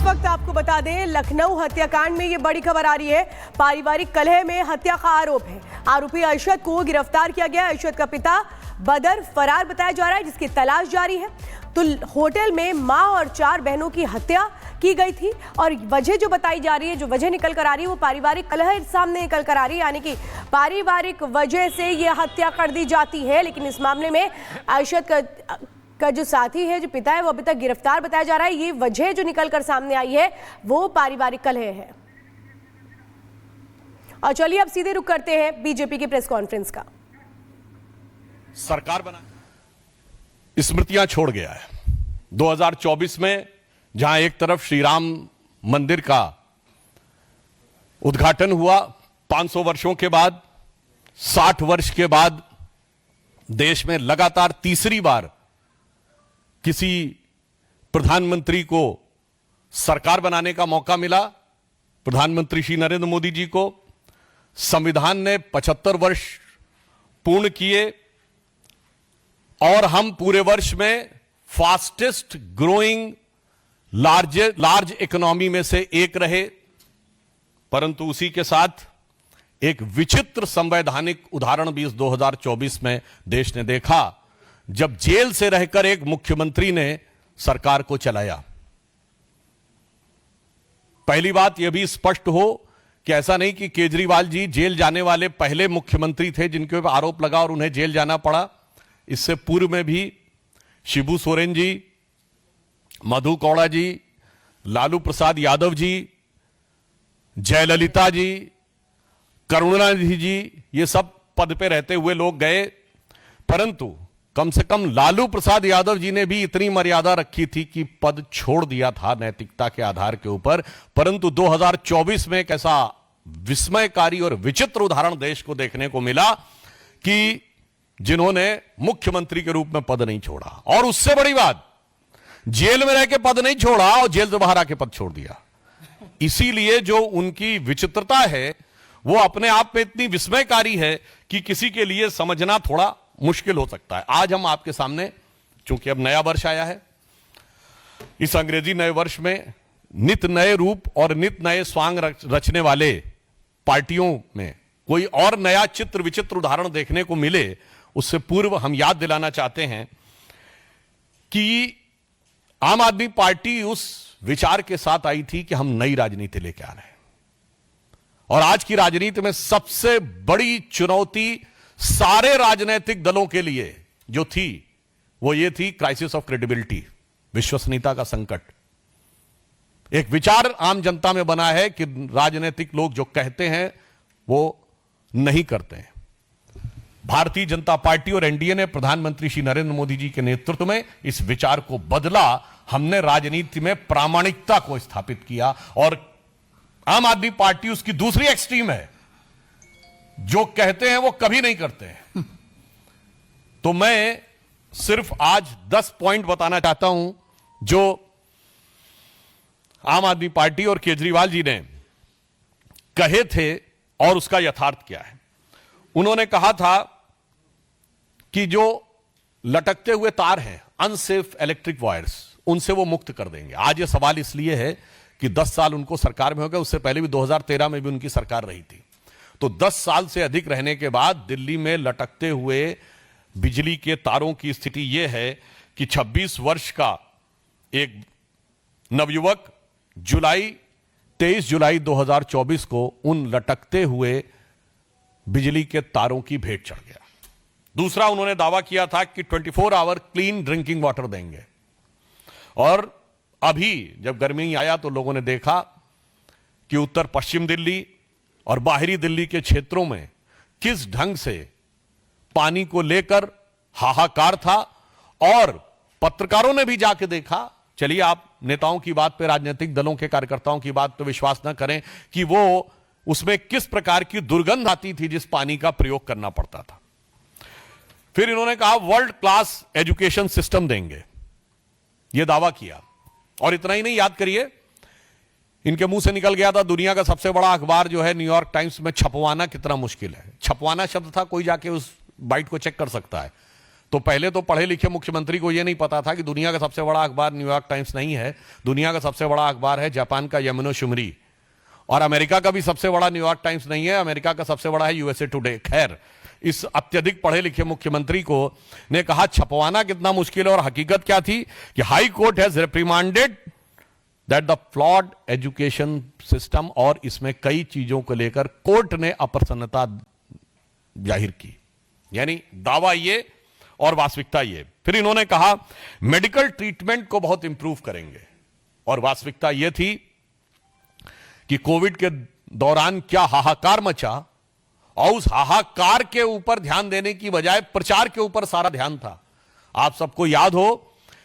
वक्त आपको बता दें, लखनऊ हत्याकांड में ये बड़ी खबर आ रही है। पारिवारिक कलह में हत्या का आरोप है। आरोपी अरशद को गिरफ्तार किया गया। अरशद का पिता बदर फरार बताया जा रहा है, जिसकी तलाश जारी है। तो होटल में मां और 4 बहनों की हत्या की गई थी और वजह जो बताई जा रही है, जो वजह निकल कर आ रही है, वो पारिवारिक कलह सामने निकल कर आ रही है, यानी कि पारिवारिक वजह से ये हत्या कर दी जाती है। लेकिन इस मामले में अरशद का जो साथी है, जो पिता है, वो अभी तक गिरफ्तार बताया जा रहा है। ये वजह जो निकल कर सामने आई है वो पारिवारिक कलह है। और चलिए अब सीधे रुक करते हैं बीजेपी की प्रेस कॉन्फ्रेंस का। सरकार बना स्मृतियां छोड़ गया है। 2024 में जहां एक तरफ श्री राम मंदिर का उद्घाटन हुआ 500 वर्षों के बाद, 60 वर्ष के बाद देश में लगातार तीसरी बार किसी प्रधानमंत्री को सरकार बनाने का मौका मिला। प्रधानमंत्री श्री नरेंद्र मोदी जी को संविधान ने 75 वर्ष पूर्ण किए और हम पूरे वर्ष में फास्टेस्ट ग्रोइंग लार्ज इकोनॉमी में से एक रहे। परंतु उसी के साथ एक विचित्र संवैधानिक उदाहरण भी इस 2024 में देश ने देखा, जब जेल से रहकर एक मुख्यमंत्री ने सरकार को चलाया। पहली बात यह भी स्पष्ट हो कि ऐसा नहीं कि केजरीवाल जी जेल जाने वाले पहले मुख्यमंत्री थे जिनके ऊपर आरोप लगा और उन्हें जेल जाना पड़ा। इससे पूर्व में भी शिबू सोरेन जी, मधु कौड़ा जी, लालू प्रसाद यादव जी, जयललिता जी, करुणानिधि जी, ये सब पद पे रहते हुए लोग गए। परंतु कम से कम लालू प्रसाद यादव जी ने भी इतनी मर्यादा रखी थी कि पद छोड़ दिया था नैतिकता के आधार के ऊपर। परंतु 2024 में एक ऐसा विस्मयकारी और विचित्र उदाहरण देश को देखने को मिला कि जिन्होंने मुख्यमंत्री के रूप में पद नहीं छोड़ा, और उससे बड़ी बात, जेल में रह के पद नहीं छोड़ा और जेल से बाहर आके पद छोड़ दिया। इसीलिए जो उनकी विचित्रता है वो अपने आप में इतनी विस्मयकारी है कि किसी के लिए समझना थोड़ा मुश्किल हो सकता है। आज हम आपके सामने, चूंकि अब नया वर्ष आया है, इस अंग्रेजी नए वर्ष में नित नए रूप और नित नए स्वांग रचने वाले पार्टियों में कोई और नया चित्र विचित्र उदाहरण देखने को मिले, उससे पूर्व हम याद दिलाना चाहते हैं कि आम आदमी पार्टी उस विचार के साथ आई थी कि हम नई राजनीति लेके आ रहे हैं। और आज की राजनीति में सबसे बड़ी चुनौती सारे राजनीतिक दलों के लिए जो थी वो ये थी क्राइसिस ऑफ क्रेडिबिलिटी, विश्वसनीयता का संकट। एक विचार आम जनता में बना है कि राजनीतिक लोग जो कहते हैं वो नहीं करते हैं। भारतीय जनता पार्टी और एनडीए ने प्रधानमंत्री श्री नरेंद्र मोदी जी के नेतृत्व में इस विचार को बदला। हमने राजनीति में प्रामाणिकता को स्थापित किया और आम आदमी पार्टी उसकी दूसरी एक्सट्रीम है, जो कहते हैं वो कभी नहीं करते हैं। तो मैं सिर्फ आज 10 पॉइंट बताना चाहता हूं जो आम आदमी पार्टी और केजरीवाल जी ने कहे थे और उसका यथार्थ क्या है। उन्होंने कहा था कि जो लटकते हुए तार हैं, अनसेफ इलेक्ट्रिक वायर्स, उनसे वो मुक्त कर देंगे। आज ये सवाल इसलिए है कि 10 साल उनको सरकार में हो गए, उससे पहले भी 2013 में भी उनकी सरकार रही थी। तो 10 साल से अधिक रहने के बाद दिल्ली में लटकते हुए बिजली के तारों की स्थिति यह है कि 26 वर्ष का एक नवयुवक 23 जुलाई 2024 को उन लटकते हुए बिजली के तारों की भेंट चढ़ गया। दूसरा, उन्होंने दावा किया था कि 24 आवर क्लीन ड्रिंकिंग वाटर देंगे। और अभी जब गर्मी आया तो लोगों ने देखा कि उत्तर पश्चिम दिल्ली और बाहरी दिल्ली के क्षेत्रों में किस ढंग से पानी को लेकर हाहाकार था। और पत्रकारों ने भी जाके देखा। चलिए, आप नेताओं की बात पे, राजनीतिक दलों के कार्यकर्ताओं की बात पे विश्वास ना करें कि वो उसमें किस प्रकार की दुर्गंध आती थी जिस पानी का प्रयोग करना पड़ता था। फिर इन्होंने कहा वर्ल्ड क्लास एजुकेशन सिस्टम देंगे, यह दावा किया। और इतना ही नहीं, याद करिए, इनके मुंह से निकल गया था दुनिया का सबसे बड़ा अखबार जो है न्यूयॉर्क टाइम्स में छपवाना कितना मुश्किल है। छपवाना शब्द था, कोई जाके उस बाइट को चेक कर सकता है। तो पहले तो पढ़े लिखे मुख्यमंत्री को यह नहीं पता था कि दुनिया का सबसे बड़ा अखबार न्यूयॉर्क टाइम्स नहीं है, दुनिया का सबसे बड़ा अखबार है जापान का यमुनो शुमरी, और अमेरिका का भी सबसे बड़ा न्यूयॉर्क टाइम्स नहीं है, अमेरिका का सबसे बड़ा है यूएसए टुडे। खैर, इस अत्यधिक पढ़े लिखे मुख्यमंत्री को ने कहा छपवाना कितना मुश्किल है, और हकीकत क्या थी कि high court has reprimanded that the flawed education system, और इसमें कई चीजों को लेकर कोर्ट ने अप्रसन्नता जाहिर की। यानी दावा ये और वास्तविकता ये। फिर इन्होंने कहा मेडिकल ट्रीटमेंट को बहुत इंप्रूव करेंगे, और वास्तविकता ये थी कि कोविड के दौरान क्या हाहाकार मचा, और उस हाहाकार के ऊपर ध्यान देने की बजाय प्रचार के ऊपर सारा ध्यान था। आप सबको याद हो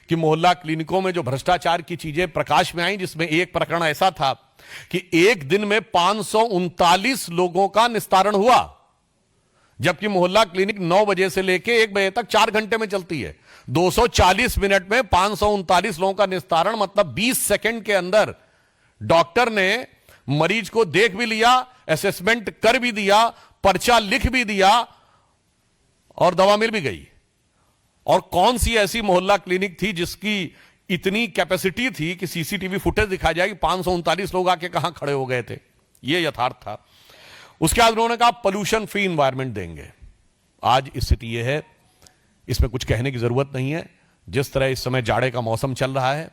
कि मोहल्ला क्लिनिकों में जो भ्रष्टाचार की चीजें प्रकाश में आई, जिसमें एक प्रकरण ऐसा था कि एक दिन में 539 लोगों का निस्तारण हुआ, जबकि मोहल्ला क्लिनिक 9 बजे से लेकर 1 बजे तक 4 घंटे में चलती है। 240 मिनट में 539 लोगों का निस्तारण, मतलब 20 सेकंड के अंदर डॉक्टर ने मरीज को देख भी लिया, असेसमेंट कर भी दिया, पर्चा लिख भी दिया, और दवा मिल भी गई। और कौन सी ऐसी मोहल्ला क्लिनिक थी जिसकी इतनी कैपेसिटी थी कि सीसीटीवी फुटेज दिखा जाए कि 539 लोग आके कहां खड़े हो गए थे? यह यथार्थ था। उसके बाद उन्होंने कहा पोल्यूशन फ्री एनवायरनमेंट देंगे। आज स्थिति यह है, इसमें कुछ कहने की जरूरत नहीं है। जिस तरह इस समय जाड़े का मौसम चल रहा है,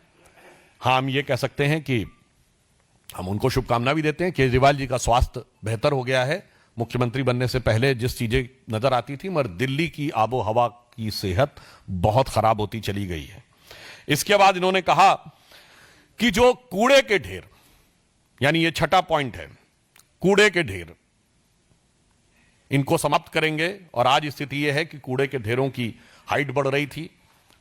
हाँ, हम ये कह सकते हैं कि हम उनको शुभकामना भी देते हैं। केजरीवाल जी का स्वास्थ्य बेहतर हो गया है। मुख्यमंत्री बनने से पहले जिस चीजें नजर आती थी, मगर दिल्ली की आबो हवा की सेहत बहुत खराब होती चली गई है। इसके बाद इन्होंने कहा कि जो कूड़े के ढेर, यानी ये छठा पॉइंट है, कूड़े के ढेर, इनको समाप्त करेंगे। और आज स्थिति यह है कि कूड़े के ढेरों की हाइट बढ़ रही थी।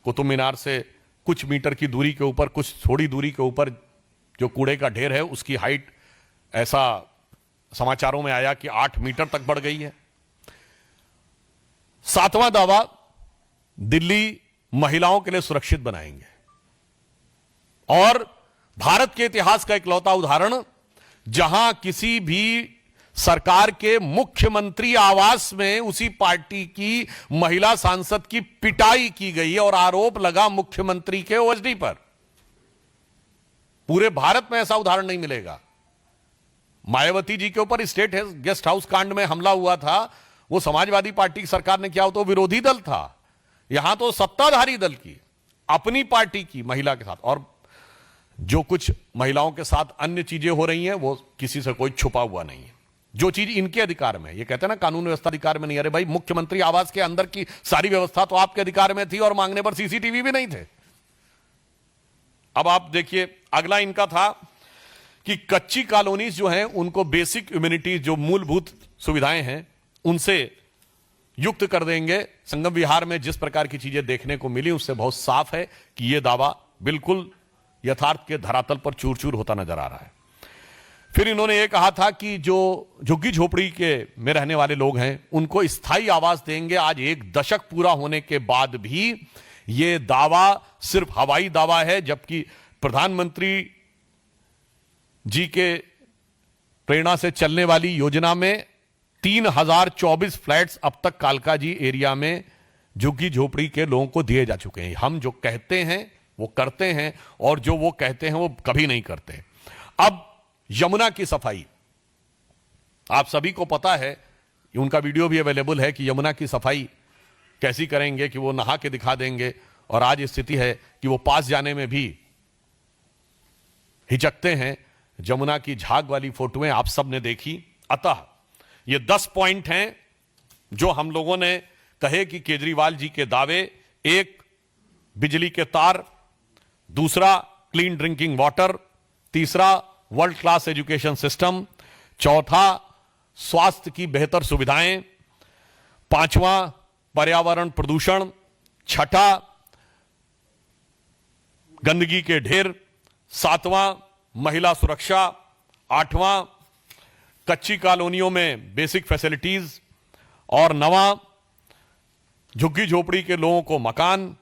कुतुब मीनार से कुछ मीटर की दूरी के ऊपर, कुछ थोड़ी दूरी के ऊपर जो कूड़े का ढेर है, उसकी हाइट ऐसा समाचारों में आया कि 8 मीटर तक बढ़ गई है। 7वां दावा, दिल्ली महिलाओं के लिए सुरक्षित बनाएंगे। और भारत के इतिहास का इकलौता उदाहरण, जहां किसी भी सरकार के मुख्यमंत्री आवास में उसी पार्टी की महिला सांसद की पिटाई की गई और आरोप लगा मुख्यमंत्री के ओएसडी पर। पूरे भारत में ऐसा उदाहरण नहीं मिलेगा। मायावती जी के ऊपर स्टेट गेस्ट हाउस कांड में हमला हुआ था, वो समाजवादी पार्टी की सरकार ने किया, हो तो विरोधी दल था। यहां तो सत्ताधारी दल की, अपनी पार्टी की महिला के साथ। और जो कुछ महिलाओं के साथ अन्य चीजें हो रही हैं, वो किसी से कोई छुपा हुआ नहीं है। जो चीज इनके अधिकार में, ये कहते हैं ना कानून व्यवस्था अधिकार में नहीं। अरे भाई, मुख्यमंत्री आवास के अंदर की सारी व्यवस्था तो आपके अधिकार में थी, और मांगने पर सीसीटीवी भी नहीं थे। अब आप देखिए, अगला इनका था कि कच्ची कॉलोनीज जो हैं, उनको बेसिक इम्यूनिटी, जो मूलभूत सुविधाएं हैं, उनसे युक्त कर देंगे। संगम विहार में जिस प्रकार की चीजें देखने को मिली, उससे बहुत साफ है कि यह दावा बिल्कुल यथार्थ के धरातल पर चूर चूर होता नजर आ रहा है। फिर इन्होंने यह कहा था कि जो झुग्गी झोपड़ी के में रहने वाले लोग हैं, उनको स्थायी आवास देंगे। आज 1 दशक पूरा होने के बाद भी यह दावा सिर्फ हवाई दावा है, जबकि प्रधानमंत्री जी के प्रेरणा से चलने वाली योजना में 3024 फ्लैट्स अब तक कालकाजी एरिया में झुग्गी झोपड़ी के लोगों को दिए जा चुके हैं। हम जो कहते हैं वो करते हैं, और जो वो कहते हैं वो कभी नहीं करते। अब यमुना की सफाई, आप सभी को पता है, उनका वीडियो भी अवेलेबल है कि यमुना की सफाई कैसी करेंगे, कि वो नहा के दिखा देंगे। और आज स्थिति है कि वो पास जाने में भी हिचकते हैं। यमुना की झाग वाली फोटोएं आप सब ने देखी। अतः ये 10 पॉइंट हैं जो हम लोगों ने कहे कि केजरीवाल जी के दावे। 1, बिजली के तार। दूसरा, क्लीन ड्रिंकिंग वाटर। तीसरा, वर्ल्ड क्लास एजुकेशन सिस्टम। चौथा, स्वास्थ्य की बेहतर सुविधाएं। 5वां, पर्यावरण प्रदूषण। 6ठा, गंदगी के ढेर। 7वां, महिला सुरक्षा। 8वां, कच्ची कॉलोनियों में बेसिक फैसिलिटीज। और 9वां, झुग्गी झोपड़ी के लोगों को मकान।